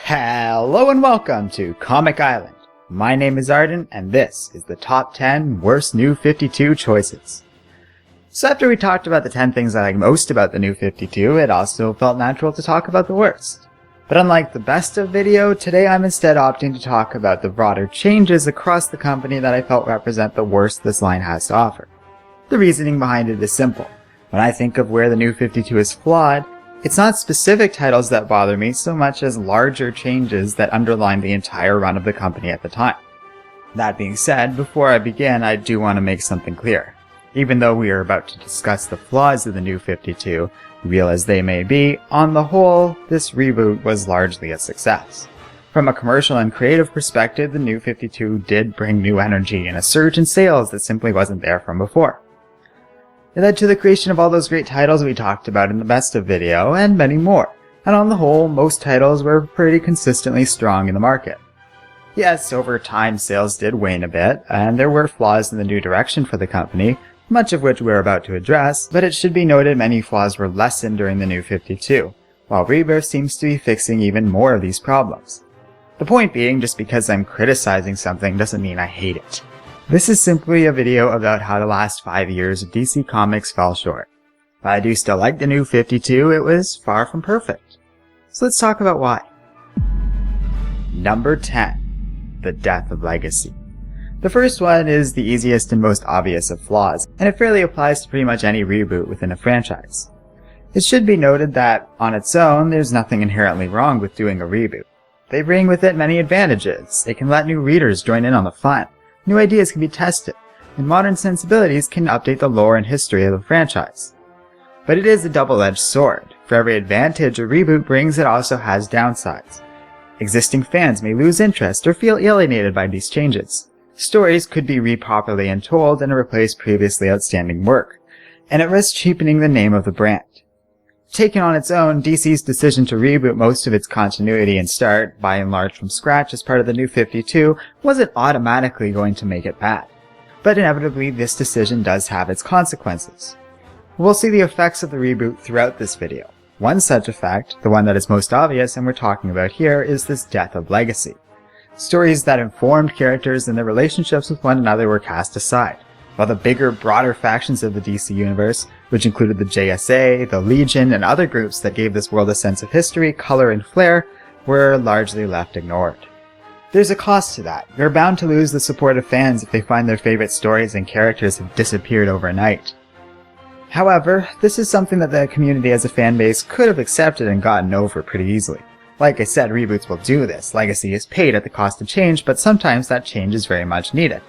Hello and welcome to Comic Island. My name is Arden, and this is the top 10 worst New 52 choices. So after we talked about the 10 things I like most about the New 52, it also felt natural to talk about the worst. But unlike the best of video, today I'm instead opting to talk about the broader changes across the company that I felt represent the worst this line has to offer. The reasoning behind it is simple. When I think of where the New 52 is flawed, it's not specific titles that bother me so much as larger changes that underline the entire run of the company at the time. That being said, before I begin, I do want to make something clear. Even though we are about to discuss the flaws of the New 52, real as they may be, on the whole, this reboot was largely a success. From a commercial and creative perspective, the New 52 did bring new energy and a surge in sales that simply wasn't there from before. It led to the creation of all those great titles we talked about in the best of video, and many more, and on the whole, most titles were pretty consistently strong in the market. Yes, over time sales did wane a bit, and there were flaws in the new direction for the company, much of which we're about to address, but it should be noted many flaws were lessened during the New 52, while Rebirth seems to be fixing even more of these problems. The point being, just because I'm criticizing something doesn't mean I hate it. This is simply a video about how the last 5 years of DC Comics fell short. While I do still like the New 52, it was far from perfect. So let's talk about why. Number 10. The death of legacy. The first one is the easiest and most obvious of flaws, and it fairly applies to pretty much any reboot within a franchise. It should be noted that, on its own, there's nothing inherently wrong with doing a reboot. They bring with it many advantages. It can let new readers join in on the fun. New ideas can be tested, and modern sensibilities can update the lore and history of the franchise. But it is a double-edged sword. For every advantage a reboot brings, it also has downsides. Existing fans may lose interest or feel alienated by these changes. Stories could be re-properly untold and replace previously outstanding work, and it risks cheapening the name of the brand. Taken on its own, DC's decision to reboot most of its continuity and start, by and large from scratch as part of the New 52, wasn't automatically going to make it bad. But inevitably, this decision does have its consequences. We'll see the effects of the reboot throughout this video. One such effect, the one that is most obvious and we're talking about here, is this death of legacy. Stories that informed characters and their relationships with one another were cast aside, while the bigger, broader factions of the DC universe, which included the JSA, the Legion, and other groups that gave this world a sense of history, color, and flair, were largely left ignored. There's a cost to that. You're bound to lose the support of fans if they find their favorite stories and characters have disappeared overnight. However, this is something that the community as a fanbase could have accepted and gotten over pretty easily. Like I said, reboots will do this. Legacy is paid at the cost of change, but sometimes that change is very much needed.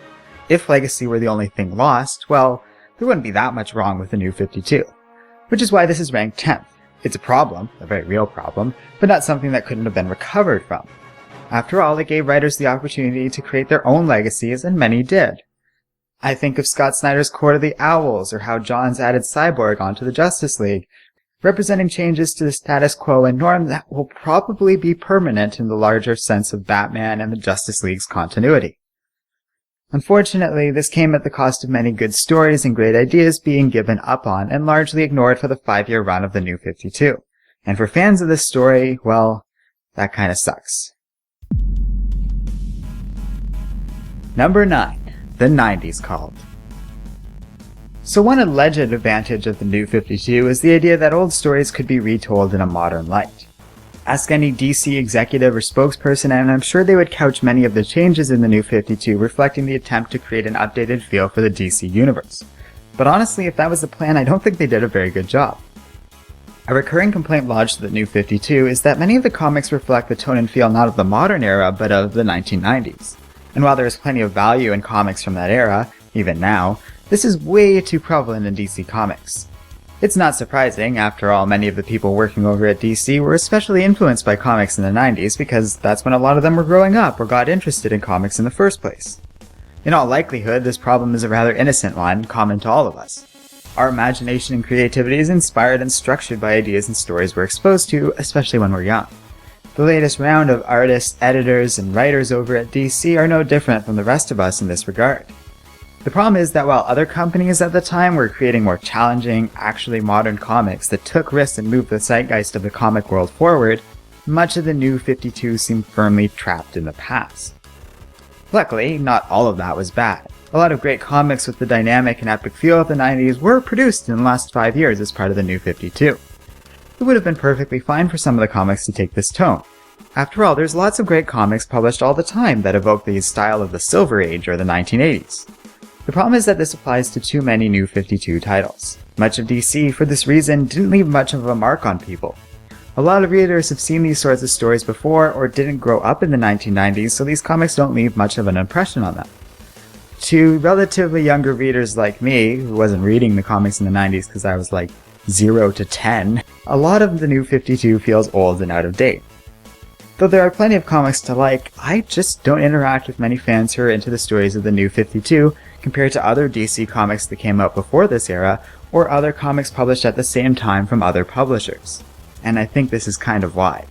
If legacy were the only thing lost, well, there wouldn't be that much wrong with the New 52. Which is why this is ranked 10th. It's a problem, a very real problem, but not something that couldn't have been recovered from. After all, it gave writers the opportunity to create their own legacies, and many did. I think of Scott Snyder's Court of the Owls, or how Johns added Cyborg onto the Justice League, representing changes to the status quo and norm that will probably be permanent in the larger sense of Batman and the Justice League's continuity. Unfortunately, this came at the cost of many good stories and great ideas being given up on and largely ignored for the 5-year run of the New 52. And for fans of this story, well, that kinda sucks. Number 9. The 90s Cult. So one alleged advantage of the New 52 is the idea that old stories could be retold in a modern light. Ask any DC executive or spokesperson and I'm sure they would couch many of the changes in the New 52 reflecting the attempt to create an updated feel for the DC universe. But honestly, if that was the plan, I don't think they did a very good job. A recurring complaint lodged to the New 52 is that many of the comics reflect the tone and feel not of the modern era, but of the 1990s. And while there is plenty of value in comics from that era, even now, this is way too prevalent in DC Comics. It's not surprising, after all, many of the people working over at DC were especially influenced by comics in the 90s because that's when a lot of them were growing up or got interested in comics in the first place. In all likelihood, this problem is a rather innocent one, common to all of us. Our imagination and creativity is inspired and structured by ideas and stories we're exposed to, especially when we're young. The latest round of artists, editors, and writers over at DC are no different from the rest of us in this regard. The problem is that while other companies at the time were creating more challenging, actually modern comics that took risks and moved the zeitgeist of the comic world forward, much of the New 52 seemed firmly trapped in the past. Luckily, not all of that was bad. A lot of great comics with the dynamic and epic feel of the 90s were produced in the last 5 years as part of the New 52. It would have been perfectly fine for some of the comics to take this tone. After all, there's lots of great comics published all the time that evoke the style of the Silver Age or the 1980s. The problem is that this applies to too many New 52 titles. Much of DC, for this reason, didn't leave much of a mark on people. A lot of readers have seen these sorts of stories before or didn't grow up in the 1990s, so these comics don't leave much of an impression on them. To relatively younger readers like me, who wasn't reading the comics in the 90s because I was like 0 to 10, a lot of the New 52 feels old and out of date. Though there are plenty of comics to like, I just don't interact with many fans who are into the stories of the New 52 compared to other DC comics that came out before this era, or other comics published at the same time from other publishers. And I think this is kind of why.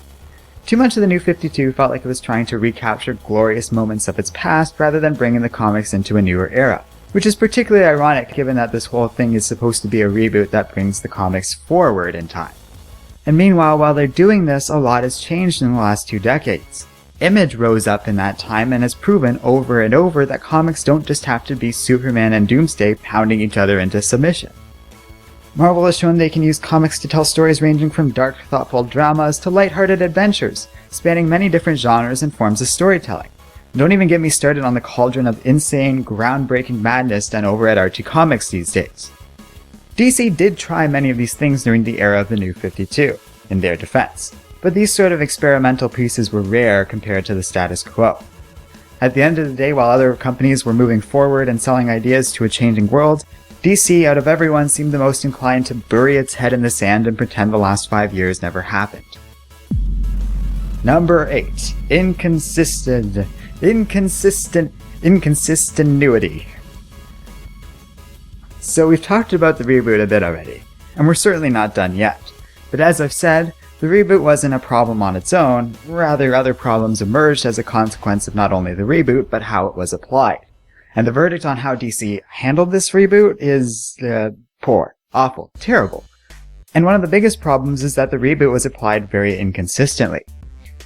Too much of the New 52 felt like it was trying to recapture glorious moments of its past rather than bringing the comics into a newer era, which is particularly ironic given that this whole thing is supposed to be a reboot that brings the comics forward in time. And meanwhile, while they're doing this, a lot has changed in the last 2 decades. Image rose up in that time and has proven over and over that comics don't just have to be Superman and Doomsday pounding each other into submission. Marvel has shown they can use comics to tell stories ranging from dark, thoughtful dramas to lighthearted adventures, spanning many different genres and forms of storytelling. And don't even get me started on the cauldron of insane, groundbreaking madness done over at Archie Comics these days. DC did try many of these things during the era of the New 52, in their defense, but these sort of experimental pieces were rare compared to the status quo. At the end of the day, while other companies were moving forward and selling ideas to a changing world, DC, out of everyone, seemed the most inclined to bury its head in the sand and pretend the last 5 years never happened. Number 8. Inconsistency. So we've talked about the reboot a bit already, and we're certainly not done yet. But as I've said, the reboot wasn't a problem on its own, rather other problems emerged as a consequence of not only the reboot, but how it was applied. And the verdict on how DC handled this reboot is poor, awful, terrible. And one of the biggest problems is that the reboot was applied very inconsistently.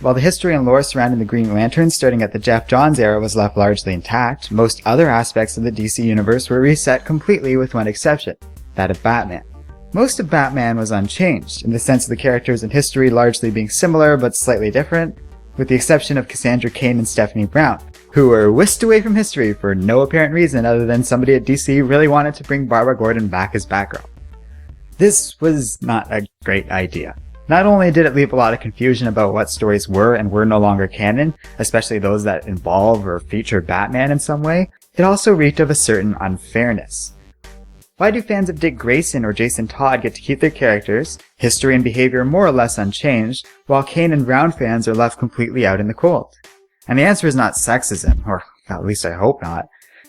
While the history and lore surrounding the Green Lantern starting at the Geoff Johns era was left largely intact, most other aspects of the DC universe were reset completely with one exception, that of Batman. Most of Batman was unchanged, in the sense of the characters and history largely being similar but slightly different, with the exception of Cassandra Cain and Stephanie Brown, who were whisked away from history for no apparent reason other than somebody at DC really wanted to bring Barbara Gordon back as Batgirl. This was not a great idea. Not only did it leave a lot of confusion about what stories were and were no longer canon, especially those that involve or feature Batman in some way, it also reeked of a certain unfairness. Why do fans of Dick Grayson or Jason Todd get to keep their characters, history and behavior more or less unchanged, while Cain and Brown fans are left completely out in the cold? And the answer is not sexism, or at least I hope not.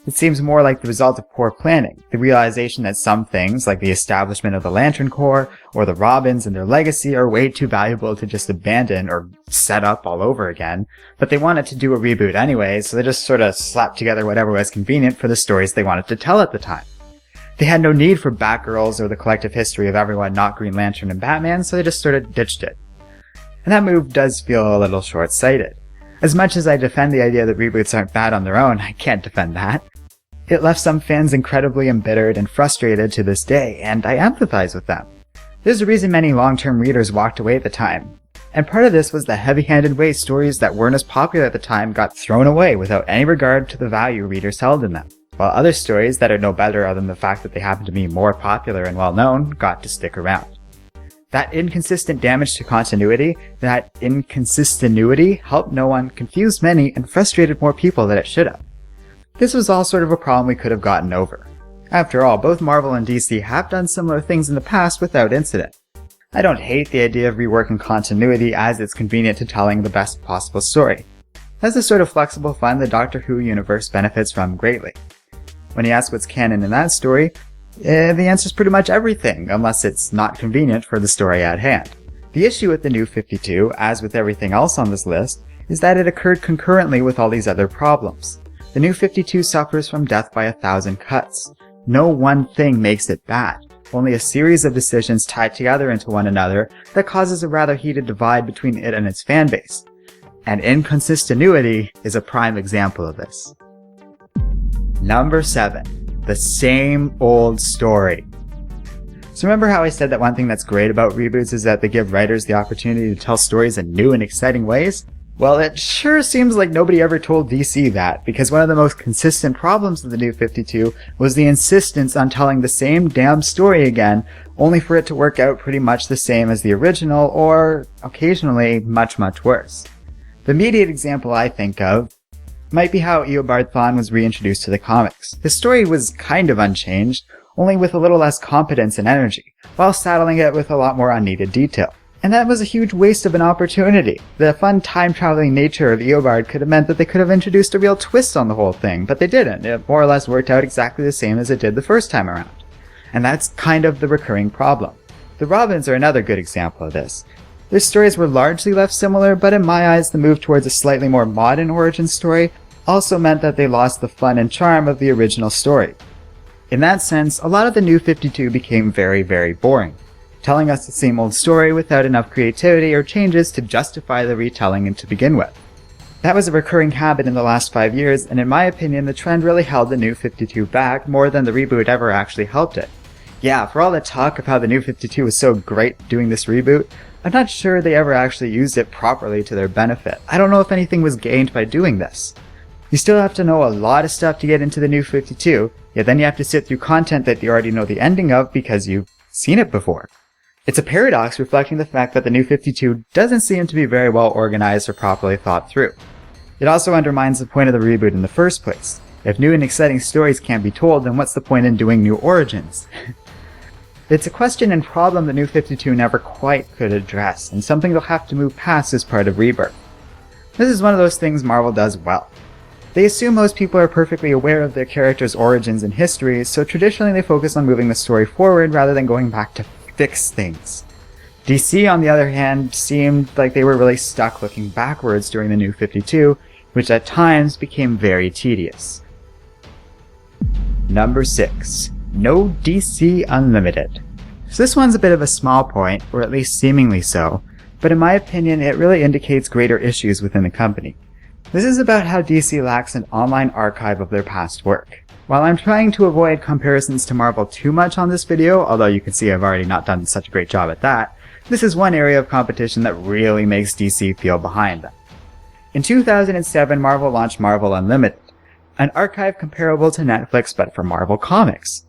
It seems more like the result of poor planning, the realization that some things, like the establishment of the Lantern Corps, or the Robins and their legacy, are way too valuable to just abandon or set up all over again, but they wanted to do a reboot anyway, so they just sort of slapped together whatever was convenient for the stories they wanted to tell at the time. They had no need for Batgirls or the collective history of everyone not Green Lantern and Batman, so they just sort of ditched it. And that move does feel a little short-sighted. As much as I defend the idea that reboots aren't bad on their own, I can't defend that. It left some fans incredibly embittered and frustrated to this day, and I empathize with them. There's a reason many long-term readers walked away at the time, and part of this was the heavy-handed way stories that weren't as popular at the time got thrown away without any regard to the value readers held in them, while other stories that are no better other than the fact that they happen to be more popular and well-known got to stick around. That inconsistent damage to continuity, that inconsistency, helped no one, confused many, and frustrated more people than it should have. This was all sort of a problem we could have gotten over. After all, both Marvel and DC have done similar things in the past without incident. I don't hate the idea of reworking continuity as it's convenient to telling the best possible story. That's the sort of flexible fun the Doctor Who universe benefits from greatly. When you ask what's canon in that story, the answer is pretty much everything, unless it's not convenient for the story at hand. The issue with the New 52, as with everything else on this list, is that it occurred concurrently with all these other problems. The New 52 suffers from death by 1,000 cuts. No one thing makes it bad. only a series of decisions tied together into one another that causes a rather heated divide between it and its fanbase. And inconsistency is a prime example of this. Number 7. The same old story. So remember how I said that one thing that's great about reboots is that they give writers the opportunity to tell stories in new and exciting ways? Well, it sure seems like nobody ever told DC that, because one of the most consistent problems of the New 52 was the insistence on telling the same damn story again, only for it to work out pretty much the same as the original, or occasionally much, much worse. The immediate example I think of might be how Eobard Thawne was reintroduced to the comics. His story was kind of unchanged, only with a little less competence and energy, while saddling it with a lot more unneeded detail. And that was a huge waste of an opportunity. The fun time-traveling nature of Eobard could have meant that they could have introduced a real twist on the whole thing, but they didn't. It more or less worked out exactly the same as it did the first time around. And that's kind of the recurring problem. The Robins are another good example of this. Their stories were largely left similar, but in my eyes the move towards a slightly more modern origin story also meant that they lost the fun and charm of the original story. In that sense, a lot of the New 52 became very, very boring, telling us the same old story without enough creativity or changes to justify the retelling and to begin with. That was a recurring habit in the last 5 years, and in my opinion the trend really held the New 52 back more than the reboot ever actually helped it. Yeah, for all the talk of how the New 52 was so great doing this reboot, I'm not sure they ever actually used it properly to their benefit. I don't know if anything was gained by doing this. You still have to know a lot of stuff to get into the New 52, yet then you have to sit through content that you already know the ending of because you've seen it before. It's a paradox reflecting the fact that the New 52 doesn't seem to be very well organized or properly thought through. It also undermines the point of the reboot in the first place. If new and exciting stories can't be told, then what's the point in doing new origins? It's a question and problem the New 52 never quite could address, and something they'll have to move past as part of Rebirth. This is one of those things Marvel does well. They assume most people are perfectly aware of their characters' origins and histories, so traditionally they focus on moving the story forward rather than going back to fix things. DC, on the other hand, seemed like they were really stuck looking backwards during the New 52, which at times became very tedious. Number 6. No DC Unlimited. So this one's a bit of a small point, or at least seemingly so, but in my opinion it really indicates greater issues within the company. This is about how DC lacks an online archive of their past work. While I'm trying to avoid comparisons to Marvel too much on this video, although you can see I've already not done such a great job at that, this is one area of competition that really makes DC feel behind them. In 2007, Marvel launched Marvel Unlimited, an archive comparable to Netflix but for Marvel Comics.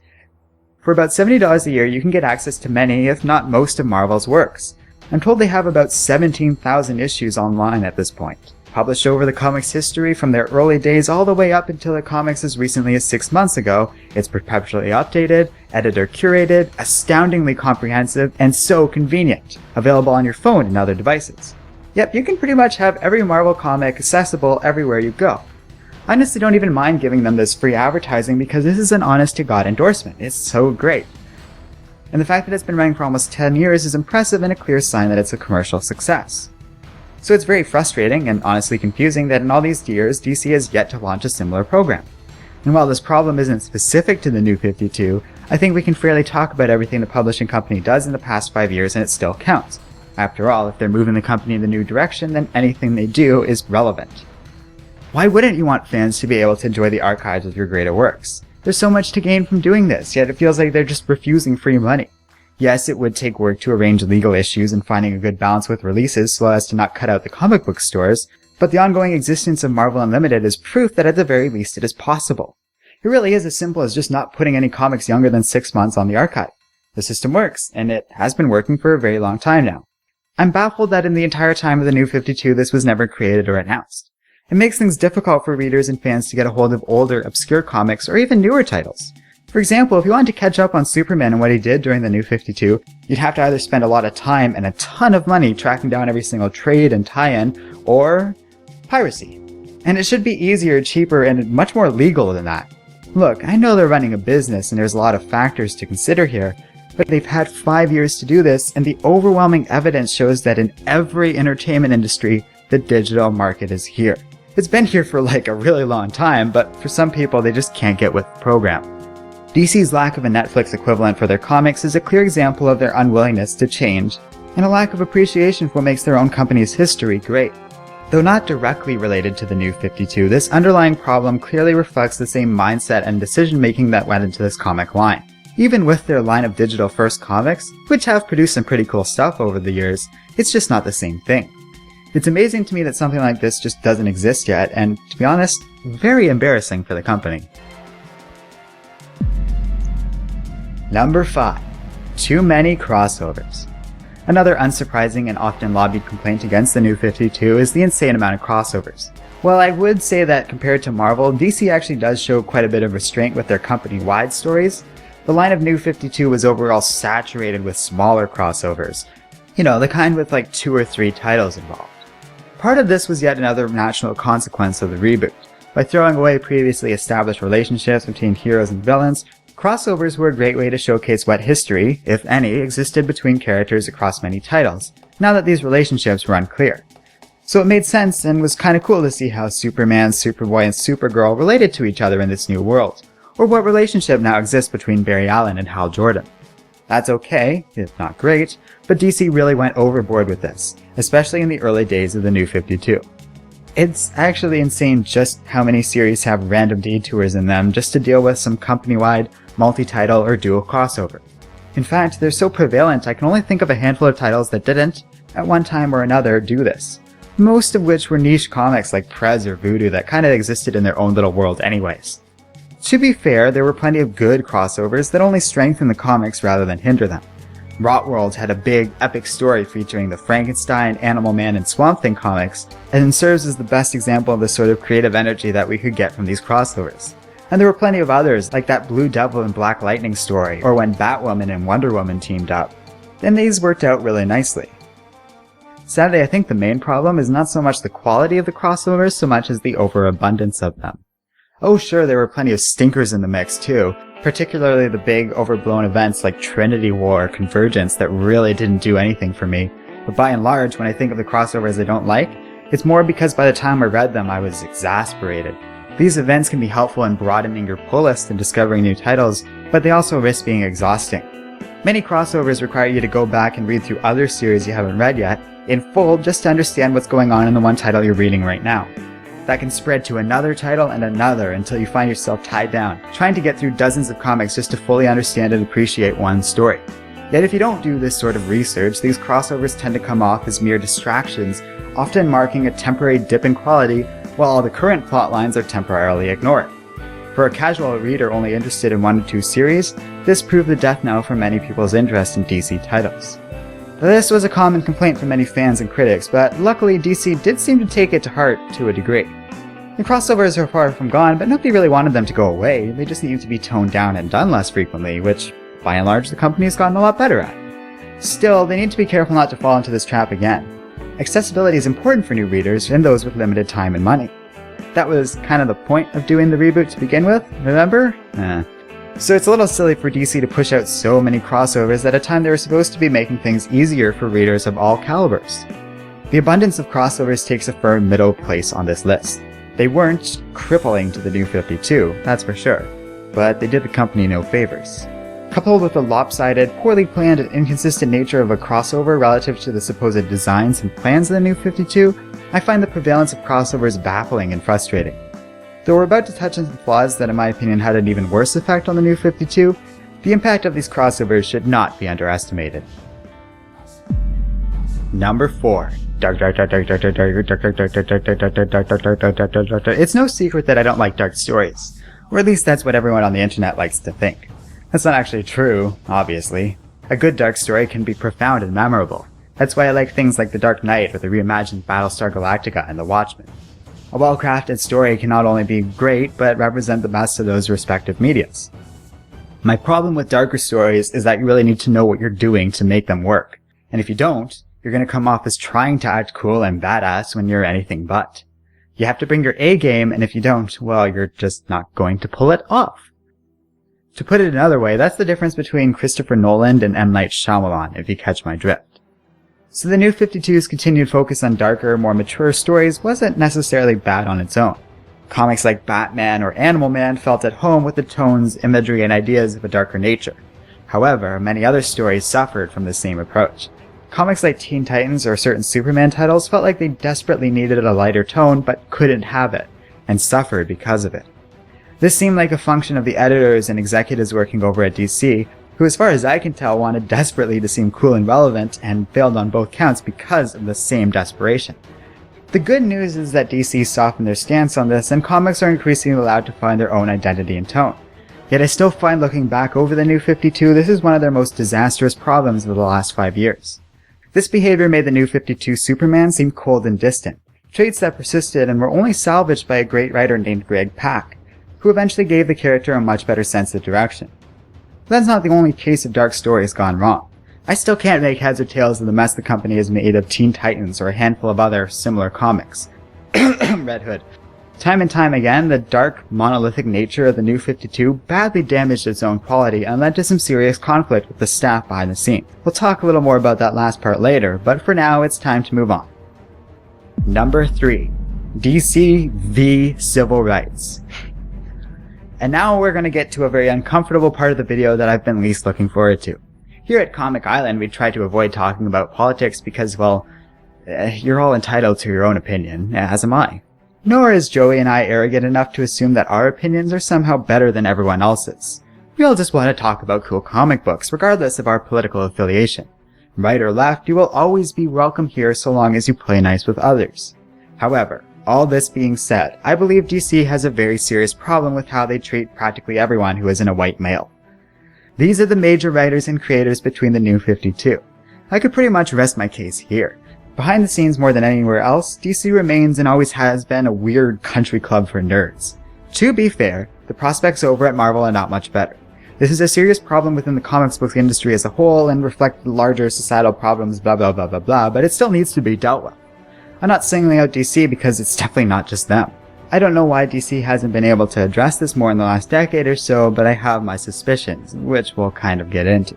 For about $70 a year, you can get access to many, if not most, of Marvel's works. I'm told they have about 17,000 issues online at this point, published over the comics' history from their early days all the way up until the comics as recently as 6 months ago. It's perpetually updated, editor-curated, astoundingly comprehensive, and so convenient, available on your phone and other devices. Yep, you can pretty much have every Marvel comic accessible everywhere you go. I honestly don't even mind giving them this free advertising because this is an honest-to-God endorsement. It's so great. And the fact that it's been running for almost 10 years is impressive and a clear sign that it's a commercial success. So it's very frustrating and honestly confusing that in all these years, DC has yet to launch a similar program. And while this problem isn't specific to the New 52, I think we can fairly talk about everything the publishing company does in the past 5 years and it still counts. After all, if they're moving the company in the new direction, then anything they do is relevant. Why wouldn't you want fans to be able to enjoy the archives of your greater works? There's so much to gain from doing this, yet it feels like they're just refusing free money. Yes, it would take work to arrange legal issues and finding a good balance with releases so as to not cut out the comic book stores, but the ongoing existence of Marvel Unlimited is proof that at the very least it is possible. It really is as simple as just not putting any comics younger than 6 months on the archive. The system works, and it has been working for a very long time now. I'm baffled that in the entire time of the New 52 this was never created or announced. It makes things difficult for readers and fans to get a hold of older, obscure comics or even newer titles. For example, if you wanted to catch up on Superman and what he did during the New 52, you'd have to either spend a lot of time and a ton of money tracking down every single trade and tie-in, or piracy. And it should be easier, cheaper, and much more legal than that. Look, I know they're running a business and there's a lot of factors to consider here, but they've had 5 years to do this, and the overwhelming evidence shows that in every entertainment industry, the digital market is here. It's been here for like a really long time, but for some people they just can't get with the program. DC's lack of a Netflix equivalent for their comics is a clear example of their unwillingness to change, and a lack of appreciation for what makes their own company's history great. Though not directly related to the New 52, this underlying problem clearly reflects the same mindset and decision-making that went into this comic line. Even with their line of digital-first comics, which have produced some pretty cool stuff over the years, it's just not the same thing. It's amazing to me that something like this just doesn't exist yet, and to be honest, very embarrassing for the company. Number 5. Too many crossovers. Another unsurprising and often lobbied complaint against the New 52 is the insane amount of crossovers. While I would say that compared to Marvel, DC actually does show quite a bit of restraint with their company-wide stories, the line of New 52 was overall saturated with smaller crossovers. You know, the kind with like 2 or 3 titles involved. Part of this was yet another natural consequence of the reboot. By throwing away previously established relationships between heroes and villains, crossovers were a great way to showcase what history, if any, existed between characters across many titles, now that these relationships were unclear. So it made sense and was kinda cool to see how Superman, Superboy, and Supergirl related to each other in this new world, or what relationship now exists between Barry Allen and Hal Jordan. That's okay, if not great, but DC really went overboard with this, especially in the early days of the New 52. It's actually insane just how many series have random detours in them just to deal with some company-wide, multi-title, or dual crossover. In fact, they're so prevalent I can only think of a handful of titles that didn't, at one time or another, do this. Most of which were niche comics like Prez or Voodoo that kinda existed in their own little world anyways. To be fair, there were plenty of good crossovers that only strengthen the comics rather than hinder them. Rotworld had a big, epic story featuring the Frankenstein, Animal Man, and Swamp Thing comics, and serves as the best example of the sort of creative energy that we could get from these crossovers. And there were plenty of others, like that Blue Devil and Black Lightning story, or when Batwoman and Wonder Woman teamed up. And these worked out really nicely. Sadly, I think the main problem is not so much the quality of the crossovers so much as the overabundance of them. Oh sure, there were plenty of stinkers in the mix too, particularly the big overblown events like Trinity War or Convergence that really didn't do anything for me, but by and large, when I think of the crossovers I don't like, it's more because by the time I read them I was exasperated. These events can be helpful in broadening your pull list and discovering new titles, but they also risk being exhausting. Many crossovers require you to go back and read through other series you haven't read yet, in full just to understand what's going on in the one title you're reading right now. That can spread to another title and another until you find yourself tied down, trying to get through dozens of comics just to fully understand and appreciate one story. Yet if you don't do this sort of research, these crossovers tend to come off as mere distractions, often marking a temporary dip in quality, while all the current plot lines are temporarily ignored. For a casual reader only interested in 1 or 2 series, this proved the death knell for many people's interest in DC titles. This was a common complaint from many fans and critics, but luckily DC did seem to take it to heart to a degree. The crossovers are far from gone, but nobody really wanted them to go away, they just needed to be toned down and done less frequently, which, by and large, the company has gotten a lot better at. Still, they need to be careful not to fall into this trap again. Accessibility is important for new readers and those with limited time and money. That was kind of the point of doing the reboot to begin with, remember? So it's a little silly for DC to push out so many crossovers at a time they were supposed to be making things easier for readers of all calibers. The abundance of crossovers takes a firm middle place on this list. They weren't crippling to the New 52, that's for sure, but they did the company no favors. Coupled with the lopsided, poorly planned, and inconsistent nature of a crossover relative to the supposed designs and plans of the New 52, I find the prevalence of crossovers baffling and frustrating. Though we're about to touch on some flaws that in my opinion had an even worse effect on the New 52, the impact of these crossovers should not be underestimated. Number 4. It's no secret that I don't like dark stories, or at least that's what everyone on the internet likes to think. That's not actually true, obviously. A good dark story can be profound and memorable. That's why I like things like The Dark Knight or the reimagined Battlestar Galactica and The Watchmen. A well-crafted story can not only be great, but represent the best of those respective medias. My problem with darker stories is that you really need to know what you're doing to make them work. And if you don't, you're going to come off as trying to act cool and badass when you're anything but. You have to bring your A game, and if you don't, well, you're just not going to pull it off. To put it another way, that's the difference between Christopher Nolan and M. Night Shyamalan, if you catch my drift. So the New 52's continued focus on darker, more mature stories wasn't necessarily bad on its own. Comics like Batman or Animal Man felt at home with the tones, imagery, and ideas of a darker nature. However, many other stories suffered from the same approach. Comics like Teen Titans or certain Superman titles felt like they desperately needed a lighter tone but couldn't have it, and suffered because of it. This seemed like a function of the editors and executives working over at DC, who as far as I can tell wanted desperately to seem cool and relevant and failed on both counts because of the same desperation. The good news is that DC softened their stance on this and comics are increasingly allowed to find their own identity and tone. Yet I still find looking back over the New 52 this is one of their most disastrous problems of the last 5 years. This behavior made the New 52 Superman seem cold and distant, traits that persisted and were only salvaged by a great writer named Greg Pak, who eventually gave the character a much better sense of direction. But that's not the only case of dark stories gone wrong. I still can't make heads or tails of the mess the company has made of Teen Titans or a handful of other similar comics. Red Hood. Time and time again, the dark, monolithic nature of the New 52 badly damaged its own quality and led to some serious conflict with the staff behind the scenes. We'll talk a little more about that last part later, but for now it's time to move on. Number 3. DC v. Civil Rights. And now we're going to get to a very uncomfortable part of the video that I've been least looking forward to. Here at Comic Island, we try to avoid talking about politics because, well, you're all entitled to your own opinion, as am I. Nor is Joey and I arrogant enough to assume that our opinions are somehow better than everyone else's. We all just want to talk about cool comic books, regardless of our political affiliation. Right or left, you will always be welcome here so long as you play nice with others. However, all this being said, I believe DC has a very serious problem with how they treat practically everyone who isn't a white male. These are the major writers and creators between the New 52. I could pretty much rest my case here. Behind the scenes more than anywhere else, DC remains and always has been a weird country club for nerds. To be fair, the prospects over at Marvel are not much better. This is a serious problem within the comics book industry as a whole and reflects the larger societal problems blah blah blah blah blah, but it still needs to be dealt with. I'm not singling out DC because it's definitely not just them. I don't know why DC hasn't been able to address this more in the last decade or so, but I have my suspicions, which we'll kind of get into.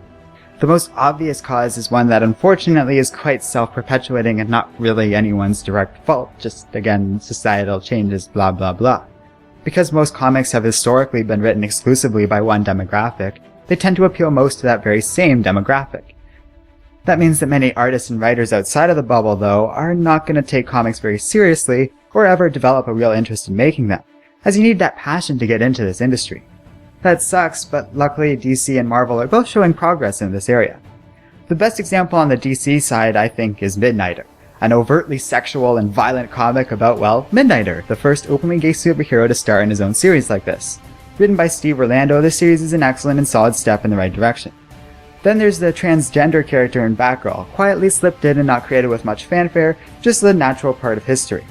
The most obvious cause is one that unfortunately is quite self-perpetuating and not really anyone's direct fault, just again, societal changes blah blah blah. Because most comics have historically been written exclusively by one demographic, they tend to appeal most to that very same demographic. That means that many artists and writers outside of the bubble, though, are not going to take comics very seriously or ever develop a real interest in making them, as you need that passion to get into this industry. That sucks, but luckily DC and Marvel are both showing progress in this area. The best example on the DC side, I think, is Midnighter, an overtly sexual and violent comic about, well, Midnighter, the first openly gay superhero to star in his own series like this. Written by Steve Orlando, this series is an excellent and solid step in the right direction. Then there's the transgender character in Batgirl, quietly slipped in and not created with much fanfare, just the natural part of history.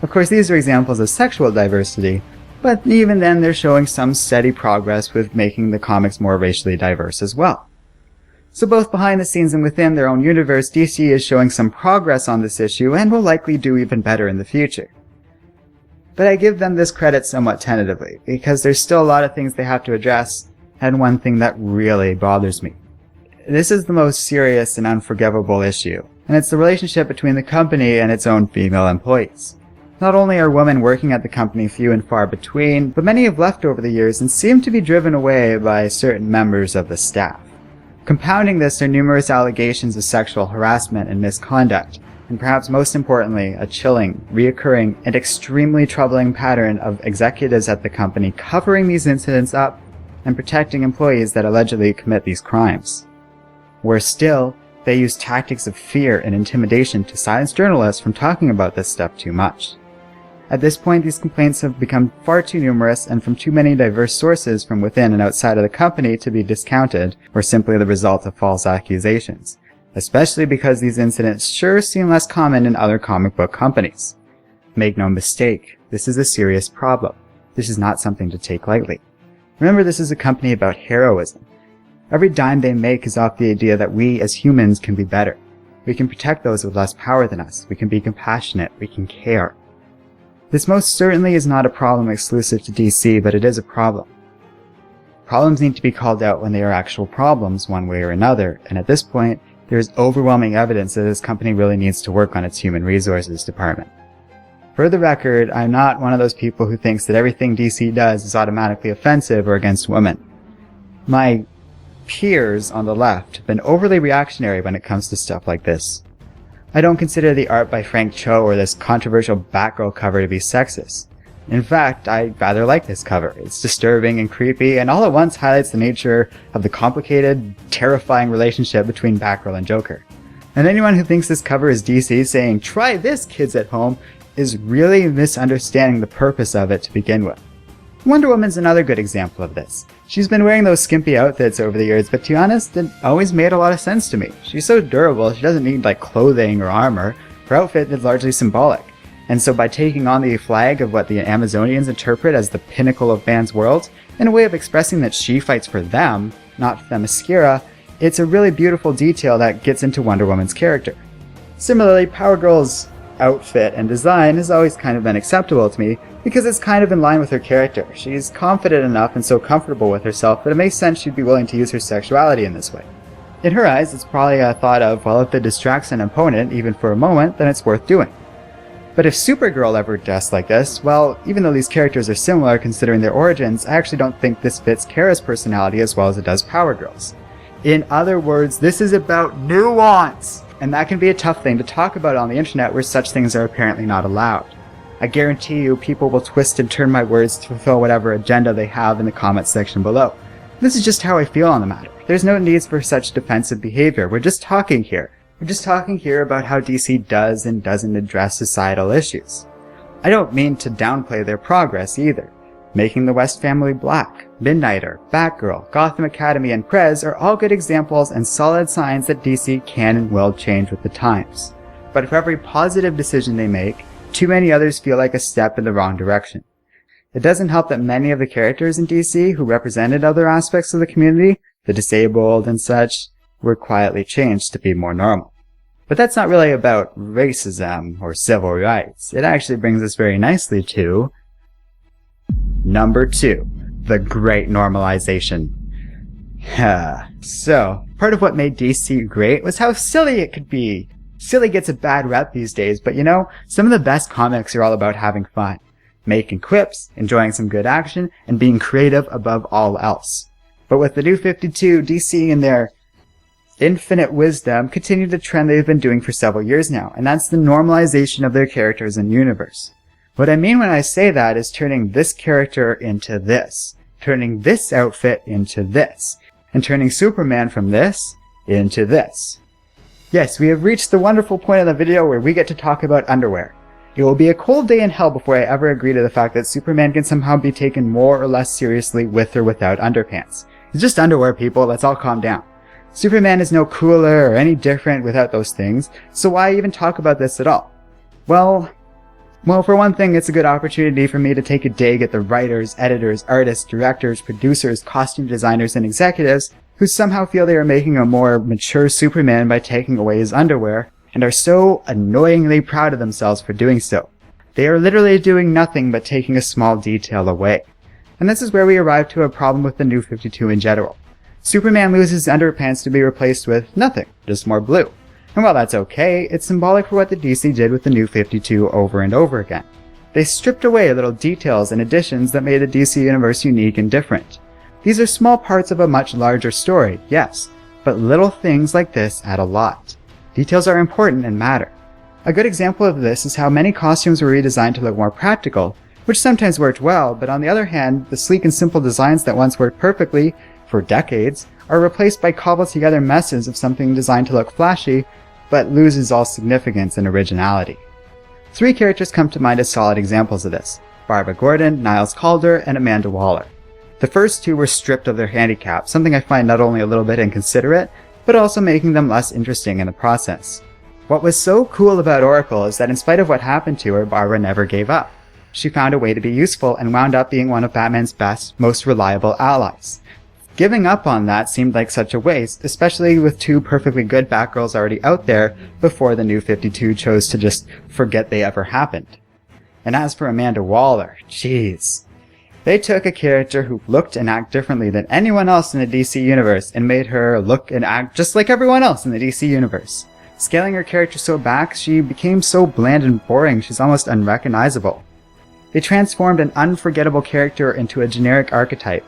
Of course, these are examples of sexual diversity, but even then they're showing some steady progress with making the comics more racially diverse as well. So both behind the scenes and within their own universe, DC is showing some progress on this issue and will likely do even better in the future. But I give them this credit somewhat tentatively, because there's still a lot of things they have to address, and one thing that really bothers me. This is the most serious and unforgivable issue, and it's the relationship between the company and its own female employees. Not only are women working at the company few and far between, but many have left over the years and seem to be driven away by certain members of the staff. Compounding this are numerous allegations of sexual harassment and misconduct, and perhaps most importantly, a chilling, reoccurring, and extremely troubling pattern of executives at the company covering these incidents up and protecting employees that allegedly commit these crimes. Worse still, they use tactics of fear and intimidation to silence journalists from talking about this stuff too much. At this point, these complaints have become far too numerous and from too many diverse sources from within and outside of the company to be discounted or simply the result of false accusations, especially because these incidents sure seem less common in other comic book companies. Make no mistake, this is a serious problem. This is not something to take lightly. Remember, this is a company about heroism. Every dime they make is off the idea that we as humans can be better. We can protect those with less power than us. We can be compassionate. We can care. This most certainly is not a problem exclusive to DC, but it is a problem. Problems need to be called out when they are actual problems one way or another, and at this point, there is overwhelming evidence that this company really needs to work on its human resources department. For the record, I'm not one of those people who thinks that everything DC does is automatically offensive or against women. My peers on the left have been overly reactionary when it comes to stuff like this. I don't consider the art by Frank Cho or this controversial Batgirl cover to be sexist. In fact, I rather like this cover. It's disturbing and creepy, and all at once highlights the nature of the complicated, terrifying relationship between Batgirl and Joker. And anyone who thinks this cover is DC saying, "Try this, kids at home," is really misunderstanding the purpose of it to begin with. Wonder Woman's another good example of this. She's been wearing those skimpy outfits over the years, but to be honest, it always made a lot of sense to me. She's so durable, she doesn't need clothing or armor. Her outfit is largely symbolic. And so by taking on the flag of what the Amazonians interpret as the pinnacle of man's world, in a way of expressing that she fights for them, not Themyscira, it's a really beautiful detail that gets into Wonder Woman's character. Similarly, Power Girl's outfit and design has always kind of been acceptable to me because it's kind of in line with her character. She's confident enough and so comfortable with herself that it makes sense she'd be willing to use her sexuality in this way. In her eyes, it's probably a thought of, well, if it distracts an opponent, even for a moment, then it's worth doing. But if Supergirl ever dressed like this, well, even though these characters are similar considering their origins, I actually don't think this fits Kara's personality as well as it does Power Girl's. In other words, this is about nuance! And that can be a tough thing to talk about on the internet where such things are apparently not allowed. I guarantee you people will twist and turn my words to fulfill whatever agenda they have in the comments section below. This is just how I feel on the matter. There's no need for such defensive behavior. We're just talking here. We're just talking here about how DC does and doesn't address societal issues. I don't mean to downplay their progress either. Making the West family black, Midnighter, Batgirl, Gotham Academy, and Prez are all good examples and solid signs that DC can and will change with the times. But for every positive decision they make, too many others feel like a step in the wrong direction. It doesn't help that many of the characters in DC who represented other aspects of the community, the disabled and such, were quietly changed to be more normal. But that's not really about racism or civil rights. It actually brings us very nicely to number 2, the Great Normalization. So, part of what made DC great was how silly it could be. Silly gets a bad rep these days, but you know, some of the best comics are all about having fun, making quips, enjoying some good action, and being creative above all else. But with the New 52, DC in their infinite wisdom continued the trend they've been doing for several years now, and that's the normalization of their characters and universe. What I mean when I say that is turning this character into this, turning this outfit into this, and turning Superman from this into this. Yes, we have reached the wonderful point of the video where we get to talk about underwear. It will be a cold day in hell before I ever agree to the fact that Superman can somehow be taken more or less seriously with or without underpants. It's just underwear, people, let's all calm down. Superman is no cooler or any different without those things, so why even talk about this at all? Well, for one thing, it's a good opportunity for me to take a dig at the writers, editors, artists, directors, producers, costume designers, and executives who somehow feel they are making a more mature Superman by taking away his underwear, and are so annoyingly proud of themselves for doing so. They are literally doing nothing but taking a small detail away. And this is where we arrive to a problem with the New 52 in general. Superman loses underpants to be replaced with nothing, just more blue. And while that's okay, it's symbolic for what the DC did with the New 52 over and over again. They stripped away little details and additions that made the DC universe unique and different. These are small parts of a much larger story, yes, but little things like this add a lot. Details are important and matter. A good example of this is how many costumes were redesigned to look more practical, which sometimes worked well, but on the other hand, the sleek and simple designs that once worked perfectly for decades are replaced by cobbled together messes of something designed to look flashy, but loses all significance and originality. 3 characters come to mind as solid examples of this: Barbara Gordon, Niles Calder, and Amanda Waller. The first 2 were stripped of their handicap, something I find not only a little bit inconsiderate, but also making them less interesting in the process. What was so cool about Oracle is that in spite of what happened to her, Barbara never gave up. She found a way to be useful and wound up being one of Batman's best, most reliable allies. Giving up on that seemed like such a waste, especially with 2 perfectly good Batgirls already out there before the New 52 chose to just forget they ever happened. And as for Amanda Waller, jeez. They took a character who looked and acted differently than anyone else in the DC universe and made her look and act just like everyone else in the DC universe. Scaling her character so back, she became so bland and boring she's almost unrecognizable. They transformed an unforgettable character into a generic archetype.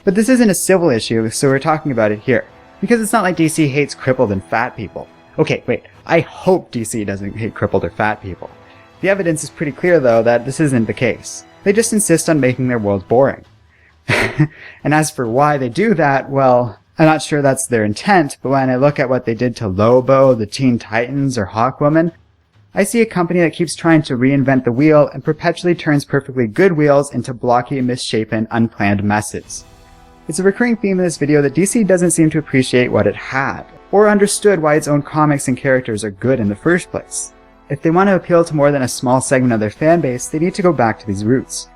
But this isn't a civil issue, so we're talking about it here. Because it's not like DC hates crippled and fat people. Okay, wait, I hope DC doesn't hate crippled or fat people. The evidence is pretty clear, though, that this isn't the case. They just insist on making their world boring. And as for why they do that, well, I'm not sure that's their intent, but when I look at what they did to Lobo, the Teen Titans, or Hawkwoman, I see a company that keeps trying to reinvent the wheel and perpetually turns perfectly good wheels into blocky, misshapen, unplanned messes. It's a recurring theme in this video that DC doesn't seem to appreciate what it had, or understood why its own comics and characters are good in the first place. If they want to appeal to more than a small segment of their fanbase, they need to go back to these roots.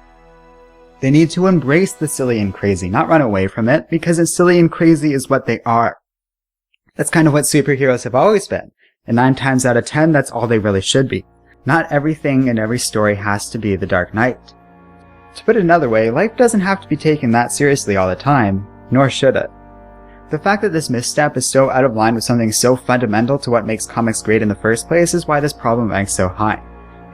They need to embrace the silly and crazy, not run away from it, because it's silly and crazy is what they are. That's kind of what superheroes have always been, and 9 times out of 10, that's all they really should be. Not everything in every story has to be the Dark Knight. To put it another way, life doesn't have to be taken that seriously all the time, nor should it. The fact that this misstep is so out of line with something so fundamental to what makes comics great in the first place is why this problem ranks so high.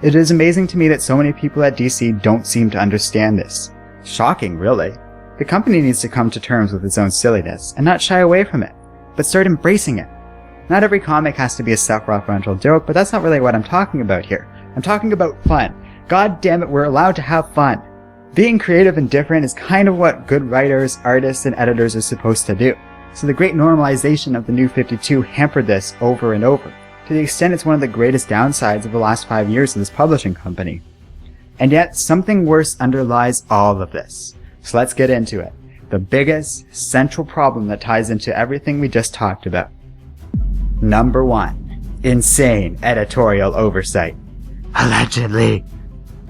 It is amazing to me that so many people at DC don't seem to understand this. Shocking, really. The company needs to come to terms with its own silliness, and not shy away from it, but start embracing it. Not every comic has to be a self-referential joke, but that's not really what I'm talking about here. I'm talking about fun. God damn it, we're allowed to have fun. Being creative and different is kind of what good writers, artists, and editors are supposed to do. So the Great Normalization of the New 52 hampered this over and over, to the extent it's one of the greatest downsides of the last 5 years of this publishing company. And yet, something worse underlies all of this. So let's get into it. The biggest, central problem that ties into everything we just talked about. Number 1. Insane editorial oversight. Allegedly.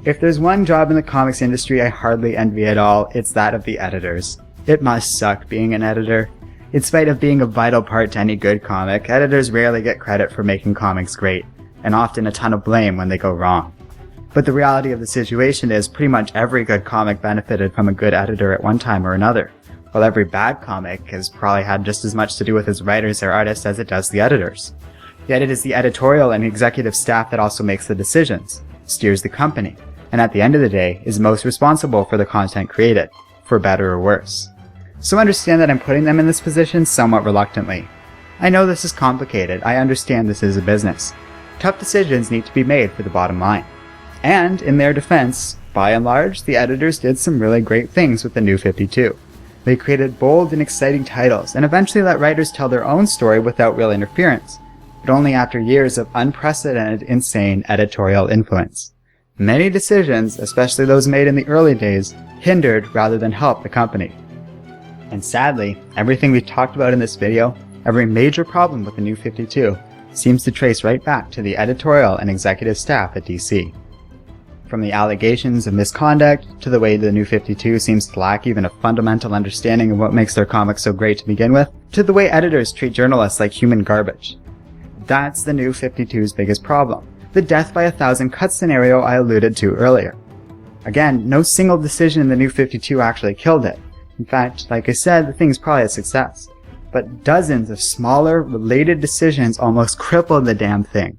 If there's one job in the comics industry I hardly envy at all, it's that of the editors. It must suck being an editor. In spite of being a vital part to any good comic, editors rarely get credit for making comics great, and often a ton of blame when they go wrong. But the reality of the situation is pretty much every good comic benefited from a good editor at one time or another, while every bad comic has probably had just as much to do with its writers or artists as it does the editors. Yet it is the editorial and executive staff that also makes the decisions, steers the company, and at the end of the day is most responsible for the content created, for better or worse. So understand that I'm putting them in this position somewhat reluctantly. I know this is complicated, I understand this is a business. Tough decisions need to be made for the bottom line. And, in their defense, by and large, the editors did some really great things with the New 52. They created bold and exciting titles, and eventually let writers tell their own story without real interference, but only after years of unprecedented, insane editorial influence. Many decisions, especially those made in the early days, hindered rather than helped the company. And sadly, everything we've talked about in this video, every major problem with the New 52, seems to trace right back to the editorial and executive staff at DC. From the allegations of misconduct, to the way the New 52 seems to lack even a fundamental understanding of what makes their comics so great to begin with, to the way editors treat journalists like human garbage. That's the New 52's biggest problem, the death by 1,000 cuts scenario I alluded to earlier. Again, no single decision in the New 52 actually killed it. In fact, like I said, the thing's probably a success. But dozens of smaller, related decisions almost crippled the damn thing.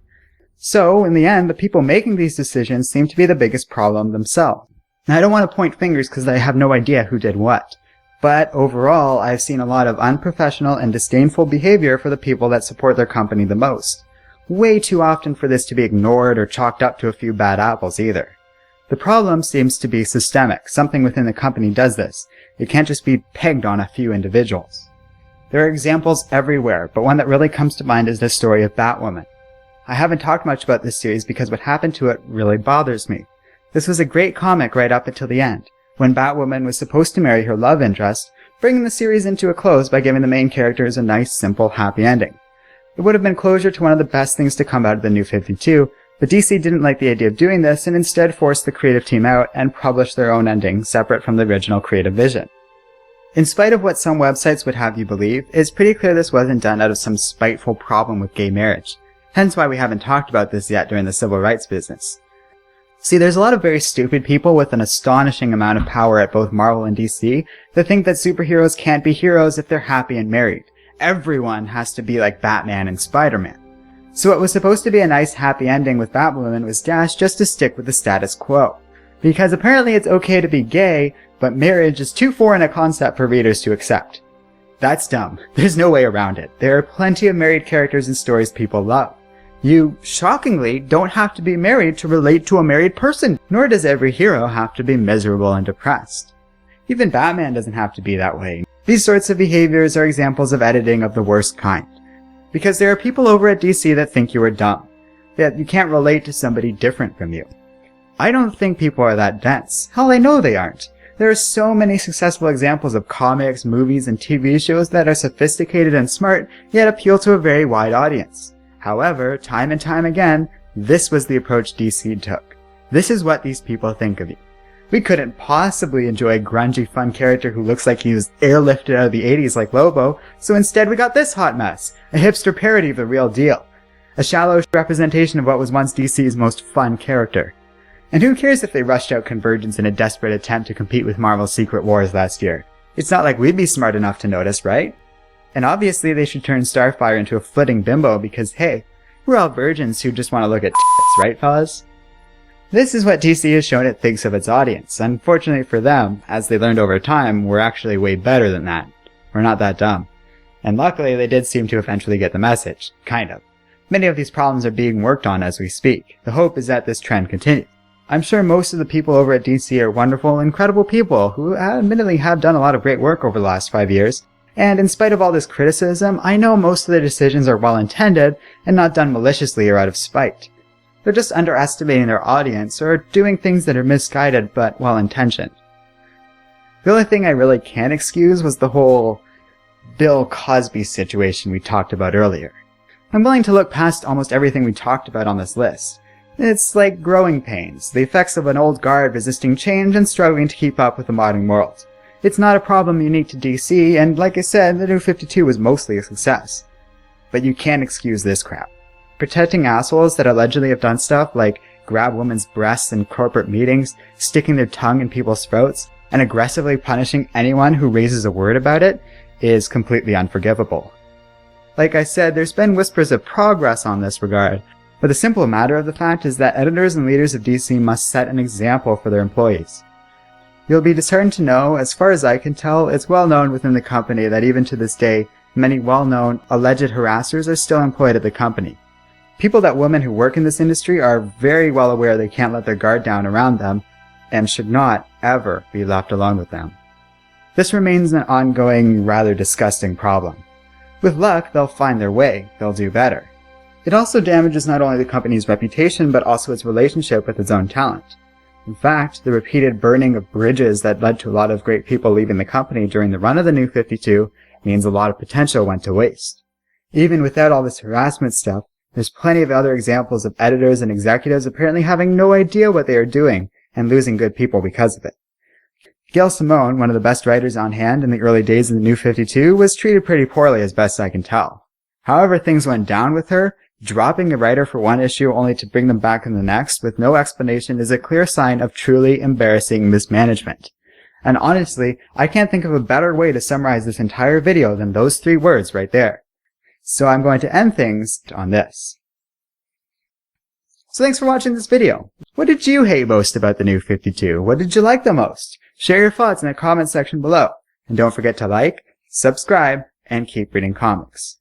So, in the end, the people making these decisions seem to be the biggest problem themselves. Now, I don't want to point fingers because I have no idea who did what. But overall, I've seen a lot of unprofessional and disdainful behavior for the people that support their company the most. Way too often for this to be ignored or chalked up to a few bad apples either. The problem seems to be systemic. Something within the company does this. It can't just be pegged on a few individuals. There are examples everywhere, but one that really comes to mind is the story of Batwoman. I haven't talked much about this series because what happened to it really bothers me. This was a great comic right up until the end, when Batwoman was supposed to marry her love interest, bringing the series into a close by giving the main characters a nice, simple, happy ending. It would have been closure to one of the best things to come out of the New 52, but DC didn't like the idea of doing this and instead forced the creative team out and published their own ending separate from the original creative vision. In spite of what some websites would have you believe, it's pretty clear this wasn't done out of some spiteful problem with gay marriage. Hence why we haven't talked about this yet during the civil rights business. See, there's a lot of very stupid people with an astonishing amount of power at both Marvel and DC that think that superheroes can't be heroes if they're happy and married, everyone has to be like Batman and Spider-Man. So what was supposed to be a nice happy ending with Batwoman was dashed just to stick with the status quo. Because apparently it's okay to be gay, but marriage is too foreign a concept for readers to accept. That's dumb. There's no way around it. There are plenty of married characters in stories people love. You, shockingly, don't have to be married to relate to a married person, nor does every hero have to be miserable and depressed. Even Batman doesn't have to be that way. These sorts of behaviors are examples of editing of the worst kind. Because there are people over at DC that think you are dumb, that you can't relate to somebody different from you. I don't think people are that dense. Hell, I know they aren't. There are so many successful examples of comics, movies, and TV shows that are sophisticated and smart, yet appeal to a very wide audience. However, time and time again, this was the approach DC took. This is what these people think of you. We couldn't possibly enjoy a grungy, fun character who looks like he was airlifted out of the 80s like Lobo, so instead we got this hot mess, a hipster parody of the real deal. A shallow representation of what was once DC's most fun character. And who cares if they rushed out Convergence in a desperate attempt to compete with Marvel's Secret Wars last year? It's not like we'd be smart enough to notice, right? And obviously they should turn Starfire into a flitting bimbo because, hey, we're all virgins who just want to look at tits, right fellas? This is what DC has shown it thinks of its audience. Unfortunately for them, as they learned over time, we're actually way better than that. We're not that dumb. And luckily they did seem to eventually get the message. Kind of. Many of these problems are being worked on as we speak. The hope is that this trend continues. I'm sure most of the people over at DC are wonderful, incredible people who admittedly have done a lot of great work over the last 5 years. And in spite of all this criticism, I know most of their decisions are well-intended and not done maliciously or out of spite. They're just underestimating their audience or doing things that are misguided but well-intentioned. The only thing I really can't excuse was the whole Bill Cosby situation we talked about earlier. I'm willing to look past almost everything we talked about on this list. It's like growing pains, the effects of an old guard resisting change and struggling to keep up with the modern world. It's not a problem unique to DC, and like I said, the New 52 was mostly a success. But you can't excuse this crap. Protecting assholes that allegedly have done stuff like grab women's breasts in corporate meetings, sticking their tongue in people's throats, and aggressively punishing anyone who raises a word about it is completely unforgivable. Like I said, there's been whispers of progress on this regard, but the simple matter of the fact is that editors and leaders of DC must set an example for their employees. You'll be disheartened to know, as far as I can tell, it's well known within the company that even to this day, many well-known alleged harassers are still employed at the company. People that women who work in this industry are very well aware they can't let their guard down around them, and should not ever be left alone with them. This remains an ongoing, rather disgusting problem. With luck, they'll find their way, they'll do better. It also damages not only the company's reputation, but also its relationship with its own talent. In fact, the repeated burning of bridges that led to a lot of great people leaving the company during the run of the New 52 means a lot of potential went to waste. Even without all this harassment stuff, there's plenty of other examples of editors and executives apparently having no idea what they are doing and losing good people because of it. Gail Simone, one of the best writers on hand in the early days of the New 52, was treated pretty poorly as best I can tell. However things went down with her, dropping a writer for one issue only to bring them back in the next with no explanation is a clear sign of truly embarrassing mismanagement. And honestly, I can't think of a better way to summarize this entire video than those 3 words right there. So I'm going to end things on this. So thanks for watching this video. What did you hate most about the New 52? What did you like the most? Share your thoughts in the comment section below. And don't forget to like, subscribe, and keep reading comics.